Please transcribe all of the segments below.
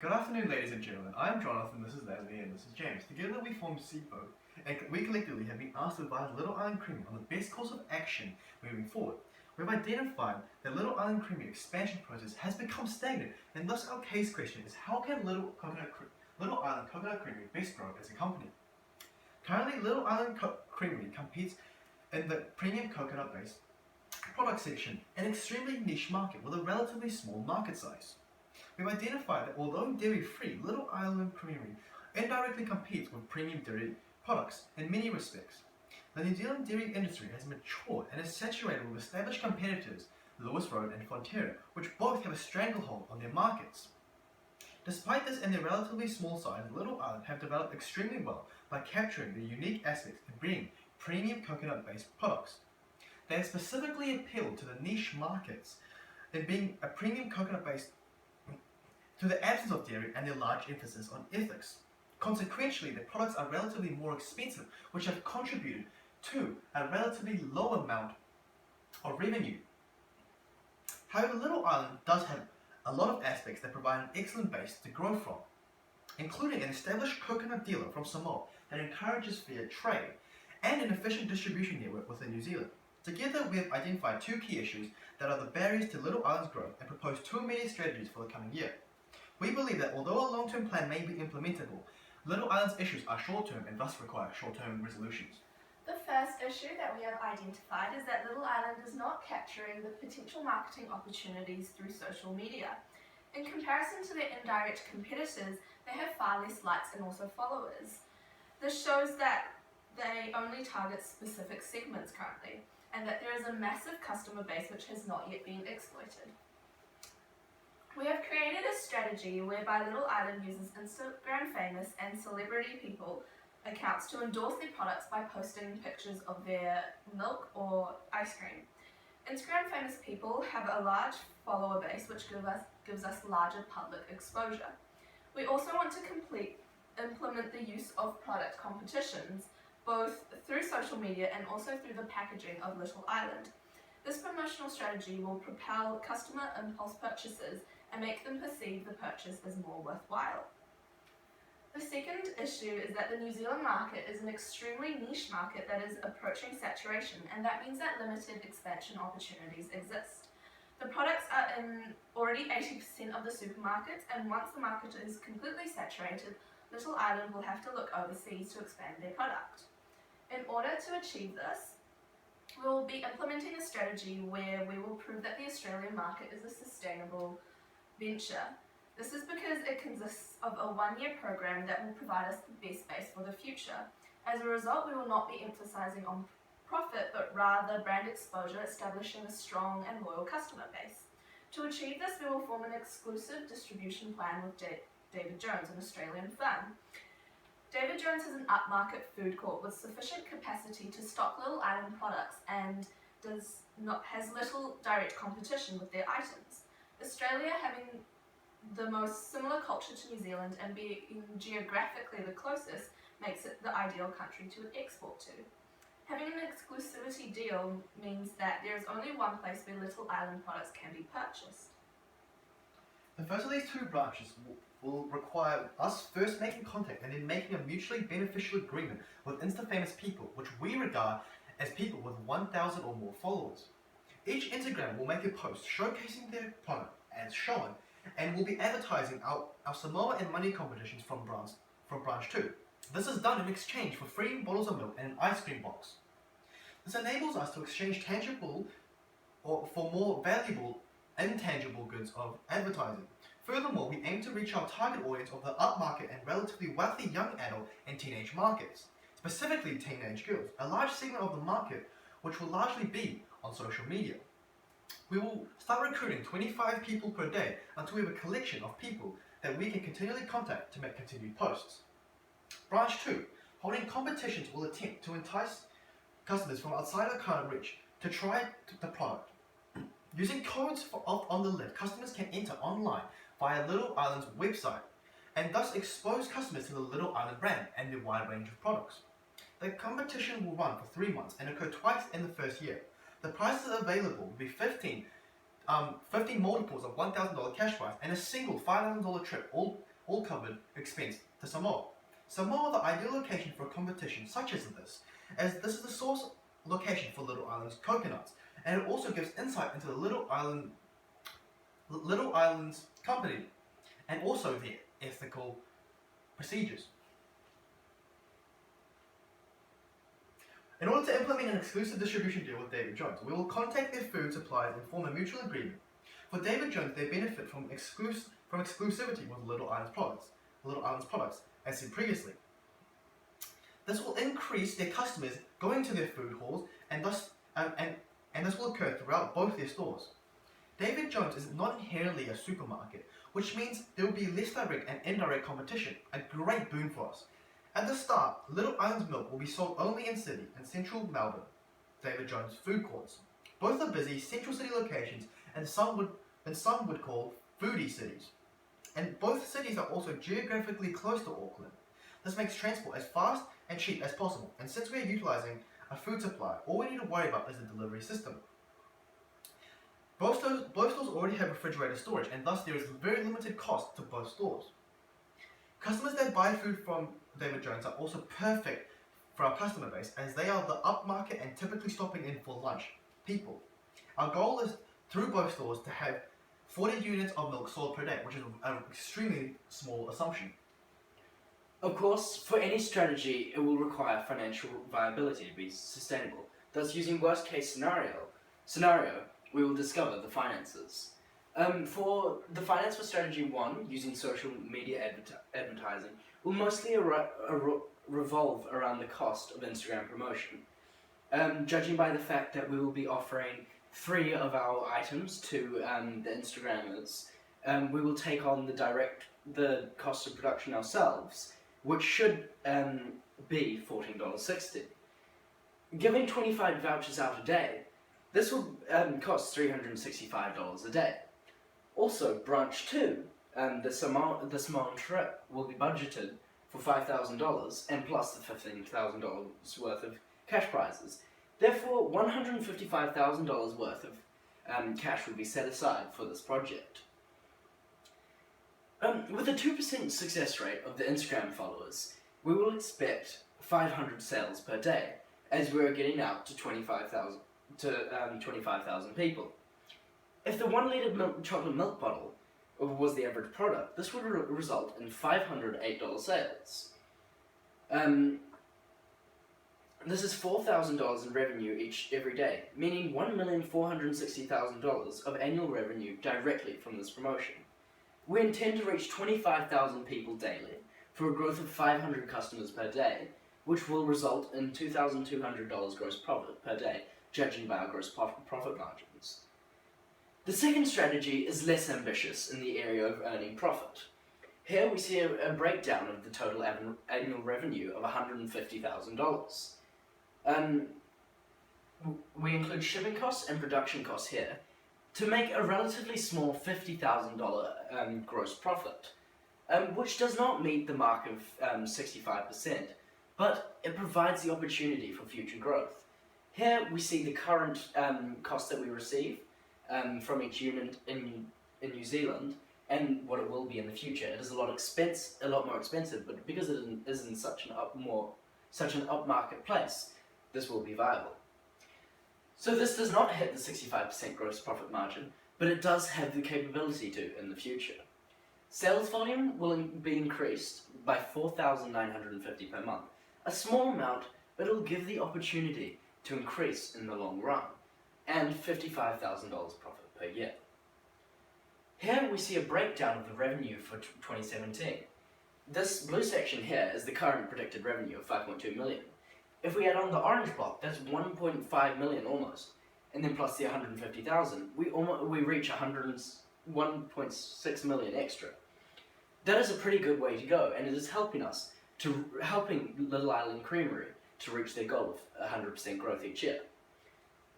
Good afternoon, ladies and gentlemen. I'm Jonathan, this is Leslie, and this is James. Together we form Cibo, and we collectively have been asked to advise Little Island Creamery on the best course of action moving forward. We've identified that Little Island Creamery expansion process has become stagnant, and thus our case question is how can Little Island Coconut Creamery best grow as a company? Currently, Little Island Creamery competes in the premium coconut-based product section, an extremely niche market with a relatively small market size. We've identified that although dairy-free, Little Island Creamery indirectly competes with premium dairy products in many respects. The New Zealand dairy industry has matured and is saturated with established competitors, Lewis Road and Fonterra, which both have a stranglehold on their markets. Despite this and their relatively small size, Little Island have developed extremely well by capturing the unique aspects and bringing premium coconut-based products. They have specifically appealed to the niche markets in being a premium coconut-based to the absence of dairy and their large emphasis on ethics. Consequently, their products are relatively more expensive, which have contributed to a relatively low amount of revenue. However, Little Island does have a lot of aspects that provide an excellent base to grow from, including an established coconut dealer from Cibo that encourages fair trade and an efficient distribution network within New Zealand. Together, we have identified two key issues that are the barriers to Little Island's growth and proposed two immediate strategies for the coming year. We believe that although a long-term plan may be implementable, Little Island's issues are short-term and thus require short-term resolutions. The first issue that we have identified is that Little Island is not capturing the potential marketing opportunities through social media. In comparison to their indirect competitors, they have far less likes and also followers. This shows that they only target specific segments currently, and that there is a massive customer base which has not yet been exploited. We have created a strategy whereby Little Island uses Instagram famous and celebrity people accounts to endorse their products by posting pictures of their milk or ice cream. Instagram famous people have a large follower base which gives us larger public exposure. We also want to implement the use of product competitions, both through social media and also through the packaging of Little Island. This promotional strategy will propel customer impulse purchases and make them perceive the purchase as more worthwhile. The second issue is that the New Zealand market is an extremely niche market that is approaching saturation, and that means that limited expansion opportunities exist. The products are in already 80% of the supermarkets, and once the market is completely saturated, Little Island will have to look overseas to expand their product. In order to achieve this, we will be implementing a strategy where we will prove that the Australian market is a sustainable venture. This is because it consists of a one-year program that will provide us the best base for the future. As a result, we will not be emphasising on profit, but rather brand exposure, establishing a strong and loyal customer base. To achieve this, we will form an exclusive distribution plan with David Jones, an Australian firm. David Jones has an upmarket food court with sufficient capacity to stock Little Island products and has little direct competition with their items. Australia, having the most similar culture to New Zealand and being geographically the closest, makes it the ideal country to export to. Having an exclusivity deal means that there is only one place where Little Island products can be purchased. The first of these two branches will require us first making contact and then making a mutually beneficial agreement with Insta-famous people, which we regard as people with 1,000 or more followers. Each Instagram will make a post showcasing their product as shown, and will be advertising our Samoa and money competitions from branch 2. This is done in exchange for free bottles of milk and an ice cream box. This enables us to exchange tangible or for more valuable intangible goods of advertising. Furthermore, we aim to reach our target audience of the upmarket and relatively wealthy young adult and teenage markets, specifically teenage girls, a large segment of the market which will largely be on social media. We will start recruiting 25 people per day until we have a collection of people that we can continually contact to make continued posts. Branch 2, holding competitions will attempt to entice customers from outside our current reach to try the product. Using codes on the left, customers can enter online via Little Island's website and thus expose customers to the Little Island brand and their wide range of products. The competition will run for 3 months and occur twice in the first year. The prices available will be 15 multiples of $1,000 cash prize and a single $5,000 trip, all all-covered expense to Samoa. Samoa, the ideal location for a competition such as this, as this is the source location for Little Island's coconuts, and it also gives insight into the Little Island's company, and also their ethical procedures. In order to implement an exclusive distribution deal with David Jones, we will contact their food suppliers and form a mutual agreement. For David Jones, they benefit from exclusivity with Little Island's products, as seen previously. This will increase their customers going to their food halls, and this will occur throughout both their stores. David Jones is not inherently a supermarket, which means there will be less direct and indirect competition, a great boon for us. At the start, Little Island's milk will be sold only in central Melbourne, David Jones food courts. Both are busy central city locations, and some would call foodie cities. And both cities are also geographically close to Auckland. This makes transport as fast and cheap as possible, and since we are utilising a food supply, all we need to worry about is the delivery system. Both stores already have refrigerated storage, and thus there is very limited cost to both stores. Customers that buy food from David Jones are also perfect for our customer base, as they are the upmarket and typically stopping in for lunch people. Our goal is, through both stores, to have 40 units of milk sold per day, which is an extremely small assumption. Of course, for any strategy, it will require financial viability to be sustainable. Thus, using worst case scenario, we will discover the finances. For the finance for strategy 1, using social media advertising, will mostly revolve around the cost of Instagram promotion. Judging by the fact that we will be offering 3 of our items to the Instagrammers, we will take on the cost of production ourselves, which should be $14.60. Giving 25 vouchers out a day, this will cost $365 a day. Also, branch 2, the Samoan trip will be budgeted for $5,000 and plus the $15,000 worth of cash prizes. Therefore, $155,000 worth of cash will be set aside for this project. With a 2% success rate of the Instagram followers, we will expect 500 sales per day, as we are getting out to 25,000 people. If the 1 litre chocolate milk bottle was the average product, this would result in $508 sales. This is $4,000 in revenue every day, meaning $1,460,000 of annual revenue directly from this promotion. We intend to reach 25,000 people daily for a growth of 500 customers per day, which will result in $2,200 gross profit per day, judging by our gross profit margins. The second strategy is less ambitious in the area of earning profit. Here we see a breakdown of the total annual revenue of $150,000. We include shipping costs and production costs here to make a relatively small $50,000 gross profit, which does not meet the mark of 65%, but it provides the opportunity for future growth. Here we see the current cost that we receive from each unit in New Zealand and what it will be in the future. It is a lot more expensive, but because it is in such an upmarket place, this will be viable. So this does not hit the 65% gross profit margin, but it does have the capability to in the future. Sales volume will be increased by 4,950 per month. A small amount, but it will give the opportunity to increase in the long run, and $55,000 profit per year. Here we see a breakdown of the revenue for 2017. This blue section here is the current predicted revenue of $5.2 million. If we add on the orange block, that's $1.5 million almost, and then plus the $150,000, we reach $1.6 million extra. That is a pretty good way to go, and it is helping Little Island Creamery to reach their goal of 100% growth each year.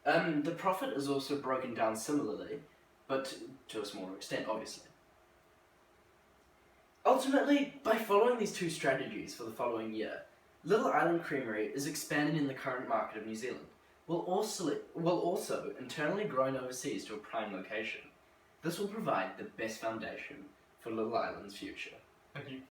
The profit is also broken down similarly, but to a smaller extent, obviously. Ultimately, by following these 2 strategies for the following year, Little Island Creamery is expanding in the current market of New Zealand, while also internally growing overseas to a prime location. This will provide the best foundation for Little Island's future. Thank you.